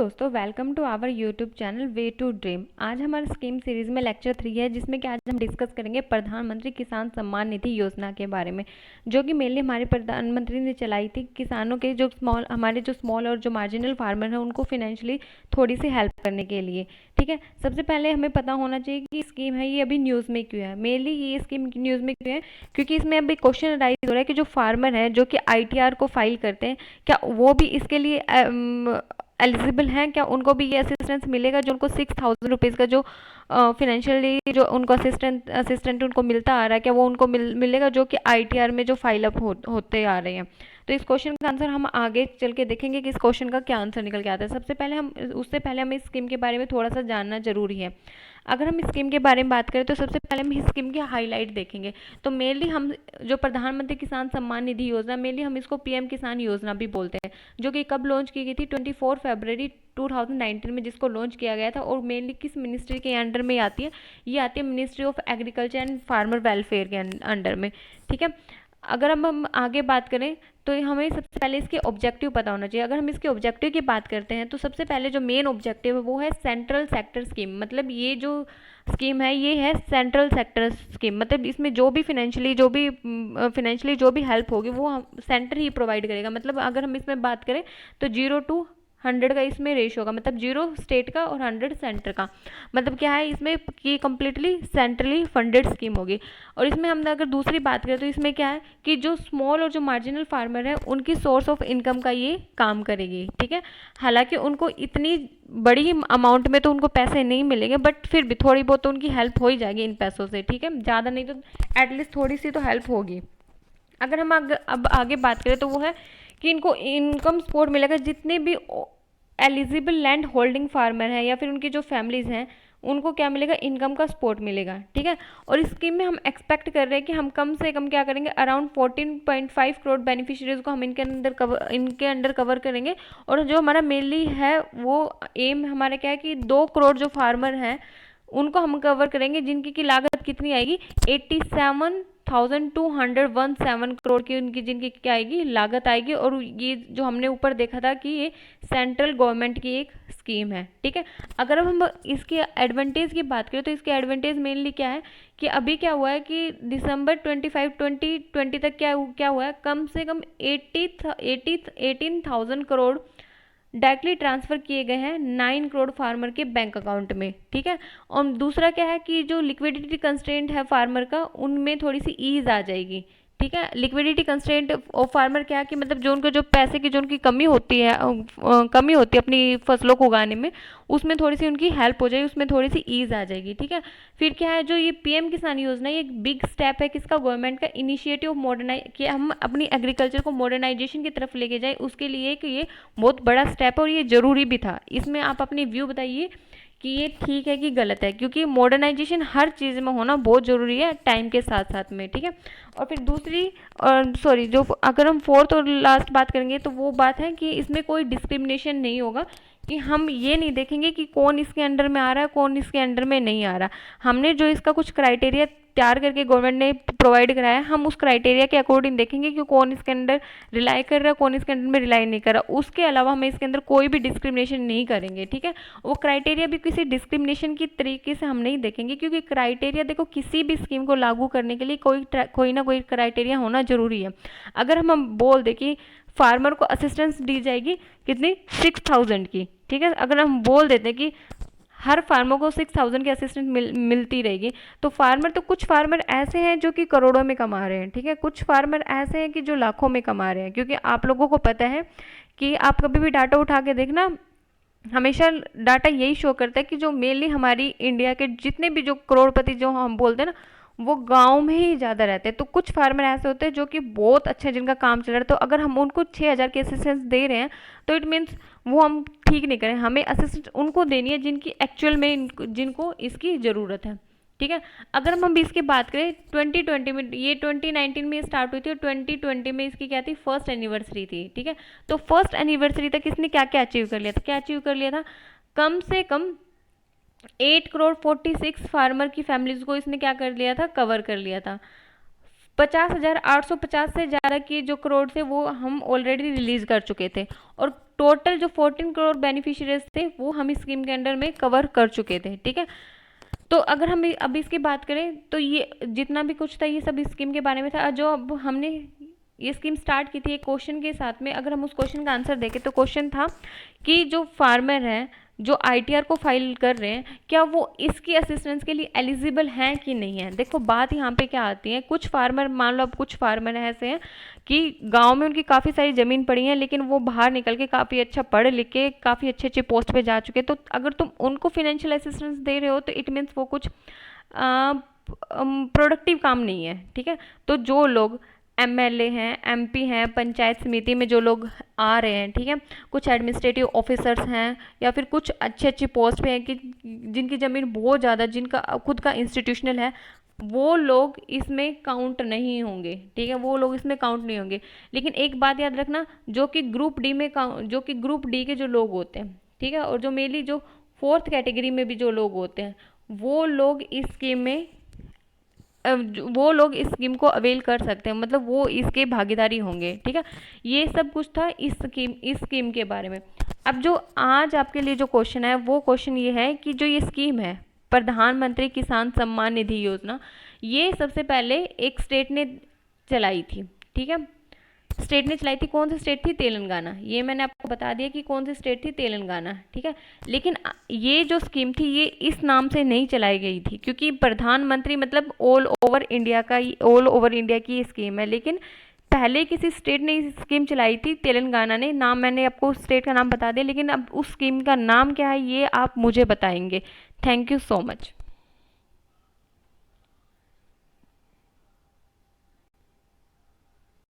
दोस्तों, welcome to our YouTube channel way to dream. आज हमारे स्कीम सीरीज में लेक्चर 3 है, जिसमें कि आज हम डिस्कस करेंगे प्रधानमंत्री किसान सम्मान निधि योजना के बारे में, जो कि मेनली हमारे प्रधानमंत्री ने चलाई थी। किसानों के जो स्मॉल और जो मार्जिनल फार्मर हैं उनको फाइनेंशियली थोड़ी सी हेल्प करने के लिए। ठीक है, सबसे पहले हमें पता होना चाहिए कि स्कीम है ये अभी न्यूज़ में क्यों है। मेनली ये स्कीम न्यूज़ में क्यों है, क्योंकि इसमें अभी क्वेश्चन राइज हो रहा है कि जो फार्मर हैं जो कि ITR को फाइल करते हैं, क्या वो भी इसके लिए एलिजिबल हैं, क्या उनको भी ये असिस्टेंस मिलेगा जो उनको 6,000 रुपीज़ का जो फिनेंशियली जो उनको असिस्टेंट उनको मिलता आ रहा है, क्या वो उनको मिलेगा जो कि ITR में जो फाइल अप होते आ रहे हैं। तो इस क्वेश्चन का आंसर हम आगे चल के देखेंगे कि इस क्वेश्चन का क्या आंसर निकल के आता है। उससे पहले हमें इस स्कीम के बारे में थोड़ा सा जानना जरूरी है। अगर हम स्कीम के बारे में बात करें तो सबसे पहले हम इस स्कीम की हाईलाइट देखेंगे। तो मेनली हम जो प्रधानमंत्री किसान सम्मान निधि योजना, मेनली हम इसको PM किसान योजना भी बोलते हैं, जो कि कब लॉन्च की गई थी 24 फरवरी 2019 में जिसको लॉन्च किया गया था। और मेनली किस मिनिस्ट्री के अंडर में आती है, ये आती है ministry of agriculture and farmer welfare के अंडर में। ठीक है, अगर हम आगे बात करें तो हमें सबसे पहले इसके ऑब्जेक्टिव पता होना चाहिए। अगर हम इसके ऑब्जेक्टिव की बात करते हैं तो सबसे पहले जो मेन ऑब्जेक्टिव है वो है सेंट्रल सेक्टर स्कीम। मतलब ये जो स्कीम है ये है सेंट्रल सेक्टर स्कीम। मतलब इसमें जो भी फाइनेंशियली जो भी हेल्प होगी वो सेंटर ही प्रोवाइड करेगा। मतलब अगर हम इसमें बात करें तो 0 to 100 का इसमें रेशियो होगा, मतलब 0 स्टेट का और 100 सेंटर का। मतलब क्या है इसमें कि कम्प्लीटली सेंट्रली फंडेड स्कीम होगी। और इसमें हम अगर दूसरी बात करें तो इसमें क्या है कि जो स्मॉल और जो मार्जिनल फार्मर है उनकी सोर्स ऑफ इनकम का ये काम करेगी। ठीक है, हालांकि उनको इतनी बड़ी अमाउंट में तो उनको पैसे नहीं मिलेंगे, बट फिर भी थोड़ी बहुत तो उनकी हेल्प हो ही जाएगी इन पैसों से। ठीक है, ज़्यादा नहीं तो एटलीस्ट थोड़ी सी तो हेल्प होगी। अगर हम अब आगे बात करें तो वो है कि इनको इनकम सपोर्ट मिलेगा जितने भी एलिजिबल लैंड होल्डिंग फार्मर हैं या फिर उनकी जो फैमिलीज हैं उनको क्या मिलेगा, इनकम का सपोर्ट मिलेगा। ठीक है, और इस स्कीम में हम एक्सपेक्ट कर रहे हैं कि हम कम से कम क्या करेंगे, अराउंड 14.5 करोड़ बेनिफिशियरीज को हम इनके अंडर कवर करेंगे। और जो हमारा मेनली है वो एम हमारा क्या है कि 2 करोड़ जो फार्मर हैं उनको हम कवर करेंगे, जिनकी की लागत कितनी आएगी, 87,217 करोड़ की उनकी जिनकी क्या आएगी, लागत आएगी। और ये जो हमने ऊपर देखा था कि ये सेंट्रल गवर्नमेंट की एक स्कीम है। ठीक है, अगर अब हम इसके एडवांटेज की बात करें तो इसके एडवांटेज मेनली क्या है कि अभी क्या हुआ है कि दिसंबर 2020 तक क्या हुआ है, कम से कम 18,000 करोड़ डायरेक्टली ट्रांसफर किए गए हैं 9 करोड़ फार्मर के बैंक अकाउंट में। ठीक है, और दूसरा क्या है कि जो लिक्विडिटी कंस्ट्रेंट है फार्मर का उनमें थोड़ी सी ईज आ जाएगी। ठीक है, लिक्विडिटी कंस्ट्रेंट ऑफ फार्मर क्या है कि मतलब जो उनको जो पैसे की जो उनकी कमी होती है अपनी फसलों को उगाने में, उसमें थोड़ी सी उनकी हेल्प हो जाएगी, उसमें थोड़ी सी ईज आ जाएगी। ठीक है, फिर क्या है जो ये PM किसान योजना, ये एक बिग स्टेप है किसका, गवर्नमेंट का इनिशिएटिव मॉडर्नाइज कि हम अपनी एग्रीकल्चर को मॉडर्नाइजेशन की तरफ लेके जाए, उसके लिए कि ये बहुत बड़ा स्टेप है और ये जरूरी भी था। इसमें आप अपनी व्यू बताइए कि ये ठीक है कि गलत है, क्योंकि मॉडर्नाइजेशन हर चीज़ में होना बहुत ज़रूरी है टाइम के साथ साथ में। ठीक है, और फिर दूसरी और सॉरी जो अगर हम फोर्थ और लास्ट बात करेंगे तो वो बात है कि इसमें कोई डिस्क्रिमिनेशन नहीं होगा, कि हम ये नहीं देखेंगे कि कौन इसके अंडर में आ रहा है कौन इसके अंडर में नहीं आ रहा। हमने जो इसका कुछ क्राइटेरिया तैयार करके गवर्नमेंट ने प्रोवाइड कराया, हम उस क्राइटेरिया के अकॉर्डिंग देखेंगे कि कौन इसके अंदर रिलाई कर रहा है कौन इसके अंदर में रिलाई नहीं कर रहा। उसके अलावा हम इसके अंदर कोई भी डिस्क्रिमिनेशन नहीं करेंगे। ठीक है, वो क्राइटेरिया भी किसी डिस्क्रिमिनेशन की तरीके से हम नहीं देखेंगे, क्योंकि क्राइटेरिया देखो किसी भी स्कीम को लागू करने के लिए कोई ना कोई क्राइटेरिया होना जरूरी है। अगर हम बोल दें कि फार्मर को असिस्टेंस दी जाएगी कितनी, 6,000 की। ठीक है, अगर हम बोल देते हैं कि हर फार्मर को 6,000 की असिस्टेंस मिलती रहेगी, तो कुछ फार्मर ऐसे हैं जो कि करोड़ों में कमा रहे हैं। ठीक है, कुछ फार्मर ऐसे हैं कि जो लाखों में कमा रहे हैं। क्योंकि आप लोगों को पता है कि आप कभी भी डाटा उठा के देखना, हमेशा डाटा यही शो करता है कि जो मेनली हमारी इंडिया के जितने भी जो करोड़पति जो हम बोलते हैं ना, वो गांव में ही ज़्यादा रहते हैं। तो कुछ फार्मर ऐसे होते हैं जो कि बहुत अच्छा जिनका काम चल रहा है, तो अगर हम उनको 6,000 की असिस्टेंस दे रहे हैं तो इट मीन्स वो हम ठीक नहीं करें, हमें असिस्टेंस उनको देनी है जिनकी एक्चुअल में जिनको इसकी ज़रूरत है। ठीक है, अगर हम इसकी बात करें 2020 में, ये 2019 में स्टार्ट हुई थी और 2020 में इसकी क्या थी, फर्स्ट एनिवर्सरी थी। ठीक है, तो फर्स्ट एनिवर्सरी तक इसने क्या क्या अचीव कर लिया था, कम से कम 8 करोड़ 46 फार्मर की फैमिलीज को इसने क्या कर लिया था, कवर कर लिया था। 50,850 से ज़्यादा की जो करोड़ थे वो हम ऑलरेडी रिलीज कर चुके थे। और टोटल जो 14 करोड़ बेनिफिशियरीज थे वो हम इस स्कीम के अंडर में कवर कर चुके थे। ठीक है, तो अगर हम अभी इसकी बात करें तो ये जितना भी कुछ था ये सब इस स्कीम के बारे में था। जो अब हमने ये स्कीम स्टार्ट की थी एक क्वेश्चन के साथ में, अगर हम उस क्वेश्चन का आंसर देखें तो क्वेश्चन था कि जो फार्मर हैं जो आईटीआर को फाइल कर रहे हैं क्या वो इसकी असिस्टेंस के लिए एलिजिबल हैं कि नहीं है। देखो बात यहाँ पे क्या आती है, कुछ फार्मर, मान लो अब कुछ फार्मर ऐसे हैं कि गांव में उनकी काफ़ी सारी ज़मीन पड़ी है लेकिन वो बाहर निकल के काफ़ी अच्छा पढ़ लिख के काफ़ी अच्छे अच्छे पोस्ट पे जा चुके हैं, तो अगर तुम उनको फाइनेंशियल असिस्टेंस दे रहे हो तो इट मीन्स वो कुछ प्रोडक्टिव काम नहीं है। ठीक है, तो जो लोग एमएलए हैं, एमपी हैं, पंचायत समिति में जो लोग आ रहे हैं, ठीक है, कुछ एडमिनिस्ट्रेटिव ऑफिसर्स हैं या फिर कुछ अच्छे अच्छे पोस्ट पे हैं कि जिनकी ज़मीन बहुत ज़्यादा, जिनका खुद का इंस्टीट्यूशनल है, वो लोग इसमें काउंट नहीं होंगे। ठीक है, वो लोग इसमें काउंट नहीं होंगे। लेकिन एक बात याद रखना, जो कि ग्रुप डी के जो लोग होते हैं, ठीक है, और जो मेनली जो 4th कैटेगरी में भी जो लोग होते हैं वो लोग इस स्कीम को अवेल कर सकते हैं, मतलब वो इसके भागीदारी होंगे। ठीक है, ये सब कुछ था इस स्कीम के बारे में। अब जो आज आपके लिए जो क्वेश्चन है वो क्वेश्चन ये है कि जो ये स्कीम है प्रधानमंत्री किसान सम्मान निधि योजना, ये सबसे पहले एक स्टेट ने चलाई थी। ठीक है, स्टेट ने चलाई थी, कौन सी स्टेट थी? तेलंगाना। ये मैंने आपको बता दिया कि कौन सी स्टेट थी, तेलंगाना। ठीक है, लेकिन ये जो स्कीम थी ये इस नाम से नहीं चलाई गई थी क्योंकि प्रधानमंत्री मतलब ऑल ओवर इंडिया की स्कीम है, लेकिन पहले किसी स्टेट ने इस स्कीम चलाई थी, तेलंगाना ने। नाम मैंने आपको स्टेट का नाम बता दिया, लेकिन अब उस स्कीम का नाम क्या है ये आप मुझे बताएंगे। Thank you so much.